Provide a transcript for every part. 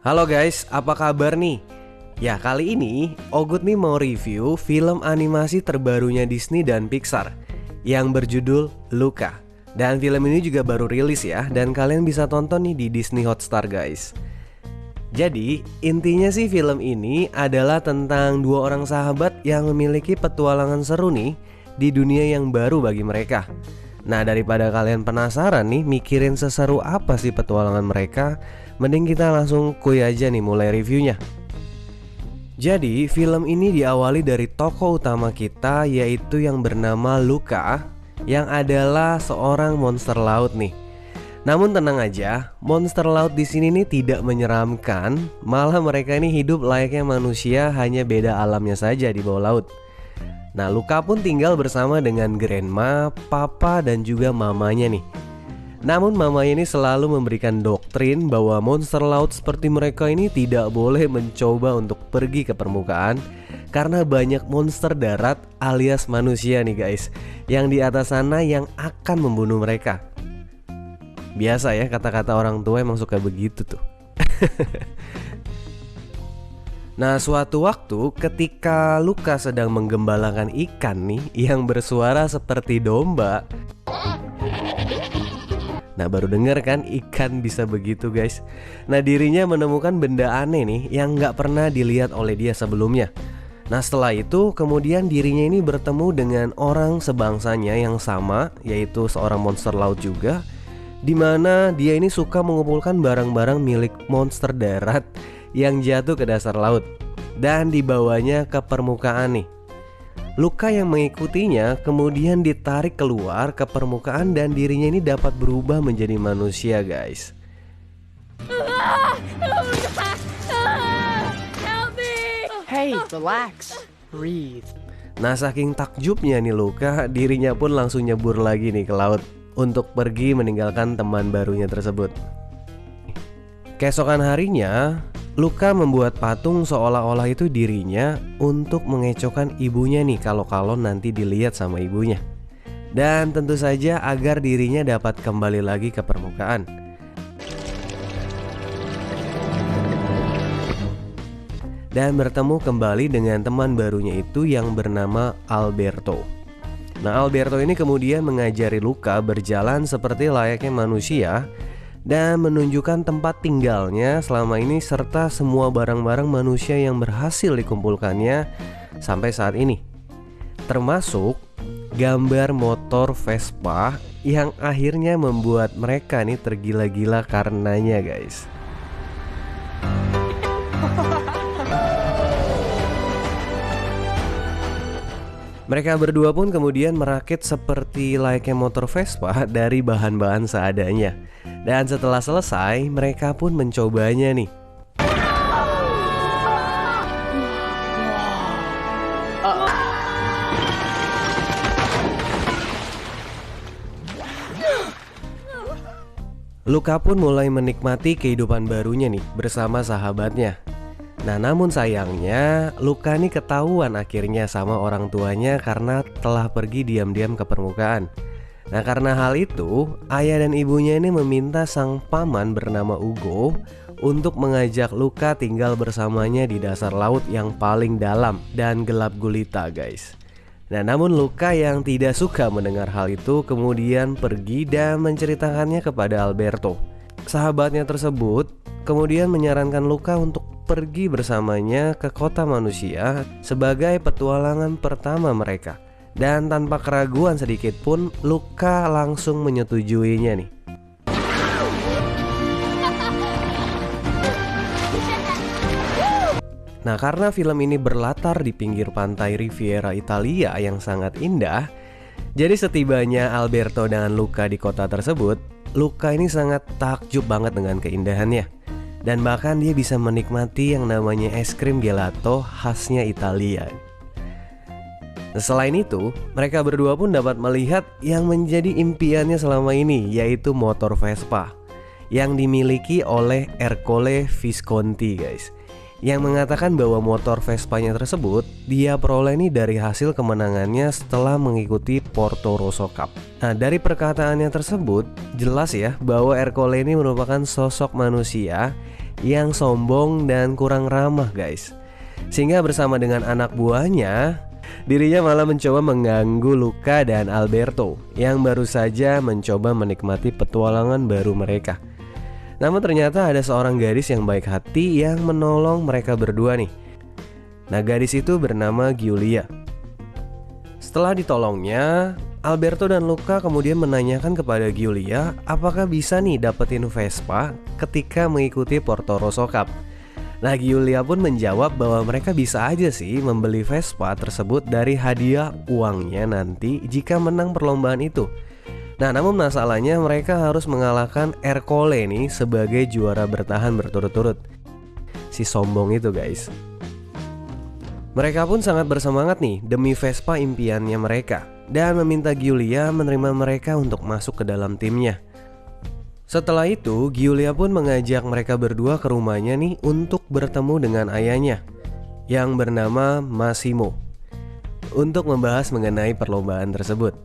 Halo guys, apa kabar nih? Ya kali ini Ogut nih mau review film animasi terbarunya Disney dan Pixar yang berjudul Luca. Dan film ini juga baru rilis ya, dan kalian bisa tonton nih di Disney Hotstar guys. Jadi intinya sih film ini adalah tentang dua orang sahabat yang memiliki petualangan seru nih di dunia yang baru bagi mereka. Nah daripada kalian penasaran nih mikirin seseru apa sih petualangan mereka, mending kita langsung kuy aja nih mulai reviewnya. Jadi film ini diawali dari tokoh utama kita, yaitu yang bernama Luca, yang adalah seorang monster laut nih. Namun tenang aja, monster laut di sini nih tidak menyeramkan, malah mereka ini hidup layaknya manusia, hanya beda alamnya saja di bawah laut. Nah Luca pun tinggal bersama dengan grandma, papa dan juga mamanya nih. Namun mamanya ini selalu memberikan doktrin bahwa monster laut seperti mereka ini tidak boleh mencoba untuk pergi ke permukaan, karena banyak monster darat alias manusia nih guys, yang di atas sana yang akan membunuh mereka. Biasa ya, kata-kata orang tua emang suka begitu tuh. Nah suatu waktu ketika Luca sedang menggembalakan ikan nih yang bersuara seperti domba. Nah baru denger kan ikan bisa begitu guys. Nah dirinya menemukan benda aneh nih yang gak pernah dilihat oleh dia sebelumnya. Nah setelah itu kemudian dirinya ini bertemu dengan orang sebangsanya yang sama, yaitu seorang monster laut juga, dimana dia ini suka mengumpulkan barang-barang milik monster darat yang jatuh ke dasar laut dan dibawanya ke permukaan nih. Luca yang mengikutinya kemudian ditarik keluar ke permukaan dan dirinya ini dapat berubah menjadi manusia guys. Hey, relax, breathe. Nah saking takjubnya nih Luca, dirinya pun langsung nyebur lagi nih ke laut untuk pergi meninggalkan teman barunya tersebut. Keesokan harinya Luca membuat patung seolah-olah itu dirinya untuk mengecohkan ibunya nih kalau nanti dilihat sama ibunya. Dan tentu saja agar dirinya dapat kembali lagi ke permukaan. Dan bertemu kembali dengan teman barunya itu yang bernama Alberto. Nah Alberto ini kemudian mengajari Luca berjalan seperti layaknya manusia dan menunjukkan tempat tinggalnya selama ini serta semua barang-barang manusia yang berhasil dikumpulkannya sampai saat ini, termasuk gambar motor Vespa yang akhirnya membuat mereka nih tergila-gila karenanya guys. Mereka berdua pun kemudian merakit seperti layaknya motor Vespa dari bahan-bahan seadanya. Dan setelah selesai, mereka pun mencobanya nih. Luca pun mulai menikmati kehidupan barunya nih bersama sahabatnya. Nah namun sayangnya Luca nih ketahuan akhirnya sama orang tuanya karena telah pergi diam-diam ke permukaan. Nah karena hal itu ayah dan ibunya ini meminta sang paman bernama Ugo untuk mengajak Luca tinggal bersamanya di dasar laut yang paling dalam dan gelap gulita guys. Nah namun Luca yang tidak suka mendengar hal itu kemudian pergi dan menceritakannya kepada Alberto. Sahabatnya tersebut kemudian menyarankan Luca untuk pergi bersamanya ke kota manusia sebagai petualangan pertama mereka. Dan tanpa keraguan sedikit pun Luca langsung menyetujuinya nih. Nah karena film ini berlatar di pinggir pantai Riviera Italia yang sangat indah, jadi setibanya Alberto dan Luca di kota tersebut, Luca ini sangat takjub banget dengan keindahannya. Dan bahkan dia bisa menikmati yang namanya es krim gelato khasnya Italia. Nah, selain itu, mereka berdua pun dapat melihat yang menjadi impiannya selama ini, yaitu motor Vespa yang dimiliki oleh Ercole Visconti guys, yang mengatakan bahwa motor Vespanya tersebut dia peroleh nih dari hasil kemenangannya setelah mengikuti Porto Rosso Cup. Nah dari perkataannya tersebut jelas ya bahwa Ercole ini merupakan sosok manusia yang sombong dan kurang ramah guys. Sehingga bersama dengan anak buahnya, dirinya malah mencoba mengganggu Luca dan Alberto yang baru saja mencoba menikmati petualangan baru mereka. Namun ternyata ada seorang gadis yang baik hati yang menolong mereka berdua nih. Nah, gadis itu bernama Giulia. Setelah ditolongnya, Alberto dan Luca kemudian menanyakan kepada Giulia apakah bisa nih dapetin Vespa ketika mengikuti Porto Rosso Cup. Nah, Giulia pun menjawab bahwa mereka bisa aja sih membeli Vespa tersebut dari hadiah uangnya nanti jika menang perlombaan itu. Nah, namun masalahnya mereka harus mengalahkan Ercole nih sebagai juara bertahan berturut-turut. Si sombong itu guys. Mereka pun sangat bersemangat nih demi Vespa impiannya mereka dan meminta Giulia menerima mereka untuk masuk ke dalam timnya. Setelah itu, Giulia pun mengajak mereka berdua ke rumahnya nih untuk bertemu dengan ayahnya yang bernama Massimo untuk membahas mengenai perlombaan tersebut.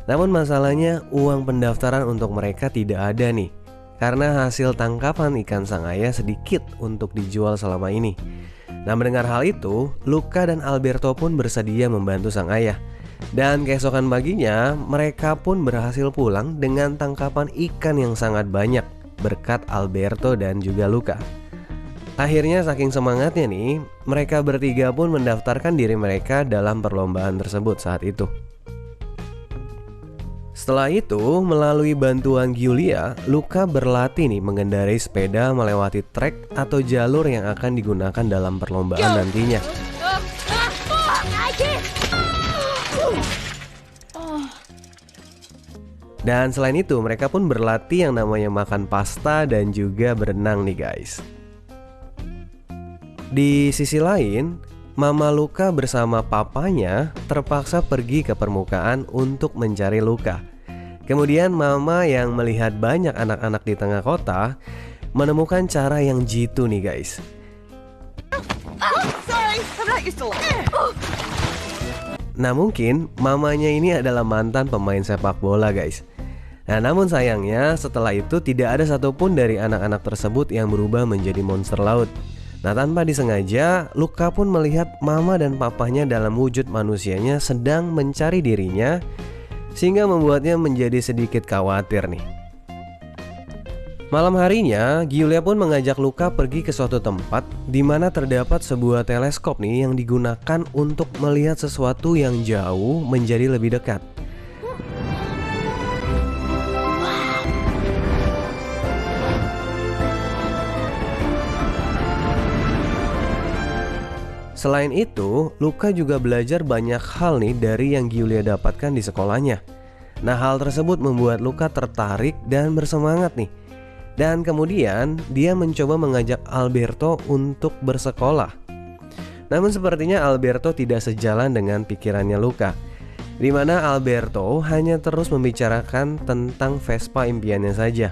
Namun masalahnya uang pendaftaran untuk mereka tidak ada nih, karena hasil tangkapan ikan sang ayah sedikit untuk dijual selama ini. Nah, mendengar hal itu, Luca dan Alberto pun bersedia membantu sang ayah. Dan keesokan paginya, mereka pun berhasil pulang dengan tangkapan ikan yang sangat banyak berkat Alberto dan juga Luca. Akhirnya saking semangatnya nih, mereka bertiga pun mendaftarkan diri mereka dalam perlombaan tersebut saat itu. Setelah itu, melalui bantuan Giulia, Luca berlatih nih mengendarai sepeda melewati trek atau jalur yang akan digunakan dalam perlombaan nantinya. Dan selain itu, mereka pun berlatih yang namanya makan pasta dan juga berenang nih guys. Di sisi lain, Mama Luca bersama papanya terpaksa pergi ke permukaan untuk mencari Luca. Kemudian Mama yang melihat banyak anak-anak di tengah kota menemukan cara yang jitu nih guys. Nah, mungkin mamanya ini adalah mantan pemain sepak bola guys. Nah, namun sayangnya setelah itu tidak ada satupun dari anak-anak tersebut yang berubah menjadi monster laut. Nah, tanpa disengaja, Luca pun melihat mama dan papanya dalam wujud manusianya sedang mencari dirinya, sehingga membuatnya menjadi sedikit khawatir nih. Malam harinya, Giulia pun mengajak Luca pergi ke suatu tempat di mana terdapat sebuah teleskop nih yang digunakan untuk melihat sesuatu yang jauh menjadi lebih dekat. Selain itu, Luca juga belajar banyak hal nih dari yang Giulia dapatkan di sekolahnya. Nah, hal tersebut membuat Luca tertarik dan bersemangat nih. Dan kemudian dia mencoba mengajak Alberto untuk bersekolah. Namun sepertinya Alberto tidak sejalan dengan pikirannya Luca, di mana Alberto hanya terus membicarakan tentang Vespa impiannya saja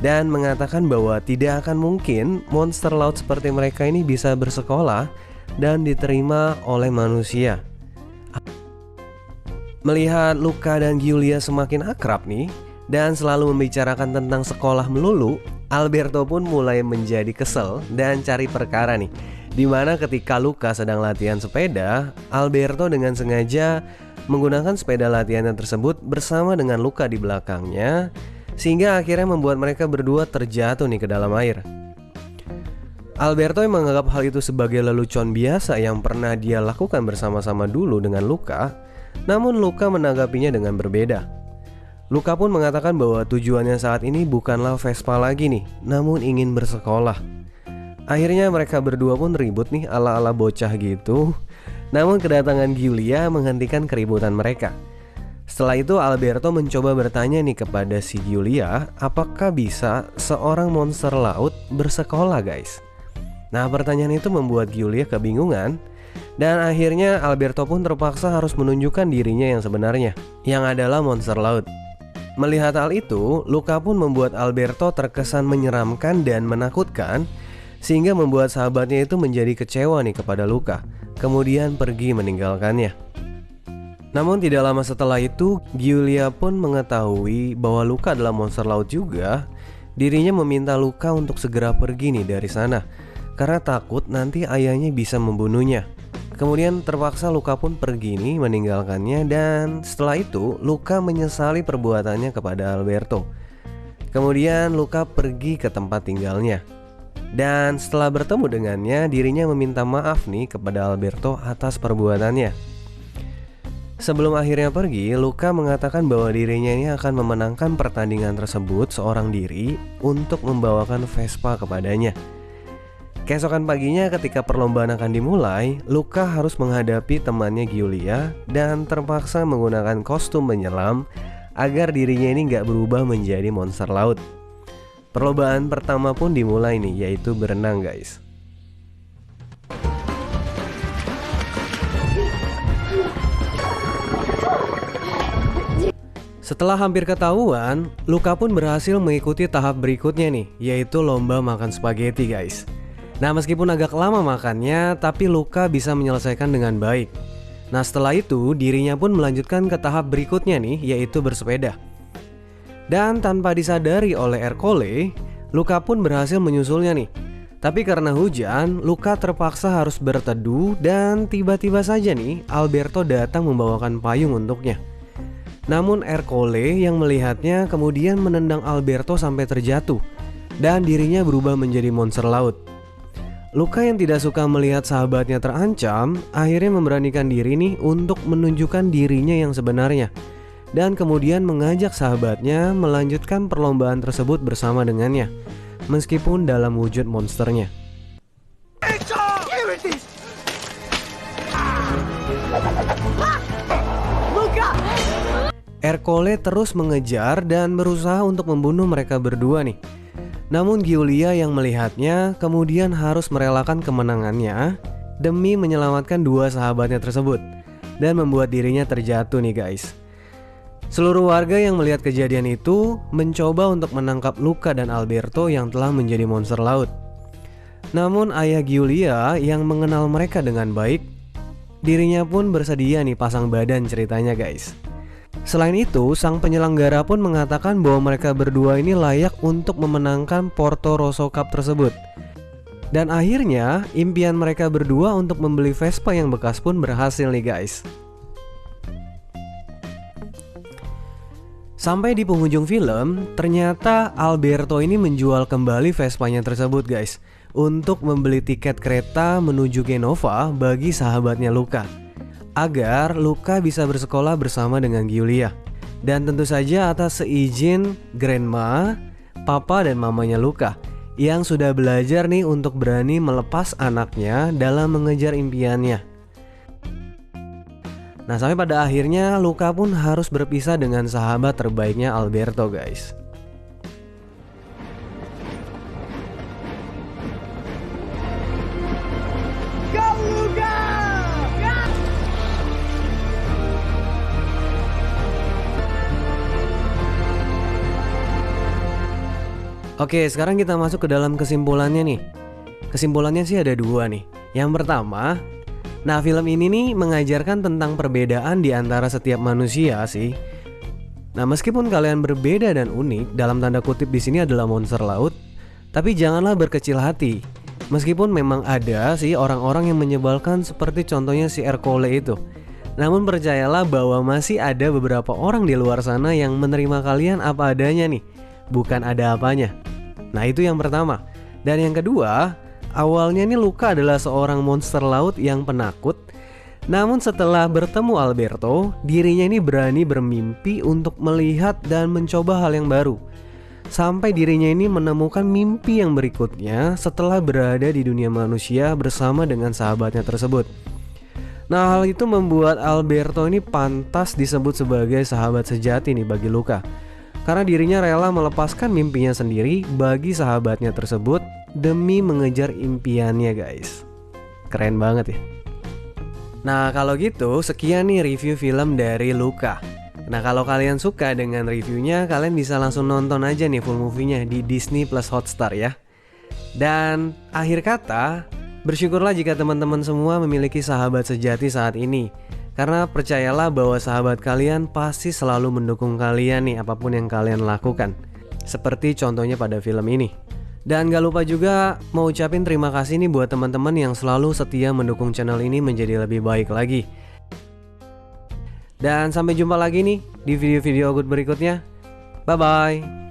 dan mengatakan bahwa tidak akan mungkin monster laut seperti mereka ini bisa bersekolah dan diterima oleh manusia. Melihat Luca dan Giulia semakin akrab nih dan selalu membicarakan tentang sekolah melulu, Alberto pun mulai menjadi kesel dan cari perkara nih. Dimana ketika Luca sedang latihan sepeda, Alberto dengan sengaja menggunakan sepeda latihannya tersebut bersama dengan Luca di belakangnya, sehingga akhirnya membuat mereka berdua terjatuh nih ke dalam air. Alberto yang menganggap hal itu sebagai lelucon biasa yang pernah dia lakukan bersama-sama dulu dengan Luca, namun Luca menanggapinya dengan berbeda. Luca pun mengatakan bahwa tujuannya saat ini bukanlah Vespa lagi nih, namun ingin bersekolah. Akhirnya mereka berdua pun ribut nih ala-ala bocah gitu. Namun kedatangan Giulia menghentikan keributan mereka. Setelah itu Alberto mencoba bertanya nih kepada si Giulia, apakah bisa seorang monster laut bersekolah guys? Nah, pertanyaan itu membuat Giulia kebingungan. Dan akhirnya Alberto pun terpaksa harus menunjukkan dirinya yang sebenarnya, yang adalah monster laut. Melihat hal itu, Luca pun membuat Alberto terkesan menyeramkan dan menakutkan, sehingga membuat sahabatnya itu menjadi kecewa nih kepada Luca, kemudian pergi meninggalkannya. Namun tidak lama setelah itu, Giulia pun mengetahui bahwa Luca adalah monster laut juga, Dirinya meminta Luka untuk segera pergi nih dari sana karena takut nanti ayahnya bisa membunuhnya. Kemudian terpaksa Luka pun pergi nih meninggalkannya, dan setelah itu Luka menyesali perbuatannya kepada Alberto. Kemudian Luka pergi ke tempat tinggalnya. Dan setelah bertemu dengannya, dirinya meminta maaf nih kepada Alberto atas perbuatannya. Sebelum akhirnya pergi, Luka mengatakan bahwa dirinya ini akan memenangkan pertandingan tersebut seorang diri untuk membawakan Vespa kepadanya. Keesokan paginya ketika perlombaan akan dimulai, Luka harus menghadapi temannya Giulia dan terpaksa menggunakan kostum menyelam agar dirinya ini nggak berubah menjadi monster laut. Perlombaan pertama pun dimulai nih, yaitu berenang guys. Setelah hampir ketahuan, Luka pun berhasil mengikuti tahap berikutnya nih, yaitu lomba makan spaghetti guys. Nah, meskipun agak lama makannya, tapi Luka bisa menyelesaikan dengan baik. Nah, setelah itu dirinya pun melanjutkan ke tahap berikutnya nih, yaitu bersepeda. Dan tanpa disadari oleh Ercole, Luka pun berhasil menyusulnya nih. Tapi karena hujan, Luka terpaksa harus berteduh dan tiba-tiba saja nih Alberto datang membawakan payung untuknya. Namun Ercole yang melihatnya kemudian menendang Alberto sampai terjatuh dan dirinya berubah menjadi monster laut. Luka yang tidak suka melihat sahabatnya terancam akhirnya memberanikan diri nih untuk menunjukkan dirinya yang sebenarnya, dan kemudian mengajak sahabatnya melanjutkan perlombaan tersebut bersama dengannya, meskipun dalam wujud monsternya. Ercole terus mengejar dan berusaha untuk membunuh mereka berdua nih. Namun Giulia yang melihatnya kemudian harus merelakan kemenangannya demi menyelamatkan dua sahabatnya tersebut dan membuat dirinya terjatuh nih guys. Seluruh warga yang melihat kejadian itu mencoba untuk menangkap Luka dan Alberto yang telah menjadi monster laut. Namun ayah Giulia yang mengenal mereka dengan baik, dirinya pun bersedia nih pasang badan ceritanya guys. Selain itu, sang penyelenggara pun mengatakan bahwa mereka berdua ini layak untuk memenangkan Porto Rosso Cup tersebut. Dan akhirnya, impian mereka berdua untuk membeli Vespa yang bekas pun berhasil nih guys. Sampai di penghujung film, ternyata Alberto ini menjual kembali Vespanya tersebut guys, untuk membeli tiket kereta menuju Genova bagi sahabatnya Luka, agar Luka bisa bersekolah bersama dengan Giulia. Dan tentu saja atas seizin grandma, papa dan mamanya Luka, yang sudah belajar nih untuk berani melepas anaknya dalam mengejar impiannya. Nah, sampai pada akhirnya Luka pun harus berpisah dengan sahabat terbaiknya Alberto guys. Oke, sekarang kita masuk ke dalam kesimpulannya nih. Kesimpulannya sih ada dua nih. Yang pertama, nah film ini nih mengajarkan tentang perbedaan di antara setiap manusia sih. Nah, meskipun kalian berbeda dan unik, dalam tanda kutip di sini adalah monster laut, tapi janganlah berkecil hati. Meskipun memang ada sih orang-orang yang menyebalkan seperti contohnya si Ercole itu. Namun percayalah bahwa masih ada beberapa orang di luar sana yang menerima kalian apa adanya nih, bukan ada apanya. Nah, itu yang pertama. Dan yang kedua, awalnya nih Luka adalah seorang monster laut yang penakut. Namun setelah bertemu Alberto, dirinya ini berani bermimpi untuk melihat dan mencoba hal yang baru. Sampai dirinya ini menemukan mimpi yang berikutnya setelah berada di dunia manusia bersama dengan sahabatnya tersebut. Nah, hal itu membuat Alberto ini pantas disebut sebagai sahabat sejati nih bagi Luka, karena dirinya rela melepaskan mimpinya sendiri bagi sahabatnya tersebut demi mengejar impiannya guys. Keren banget ya. Nah, kalau gitu sekian nih review film dari Luka. Nah, kalau kalian suka dengan reviewnya, kalian bisa langsung nonton aja nih full movie-nya di Disney Plus Hotstar ya. Dan akhir kata, bersyukurlah jika teman-teman semua memiliki sahabat sejati saat ini. Karena percayalah bahwa sahabat kalian pasti selalu mendukung kalian nih apapun yang kalian lakukan. seperti contohnya pada film ini. Dan gak lupa juga mau ucapin terima kasih nih buat teman-teman yang selalu setia mendukung channel ini menjadi lebih baik lagi. Dan sampai jumpa lagi nih di video-video Ogut berikutnya. Bye-bye.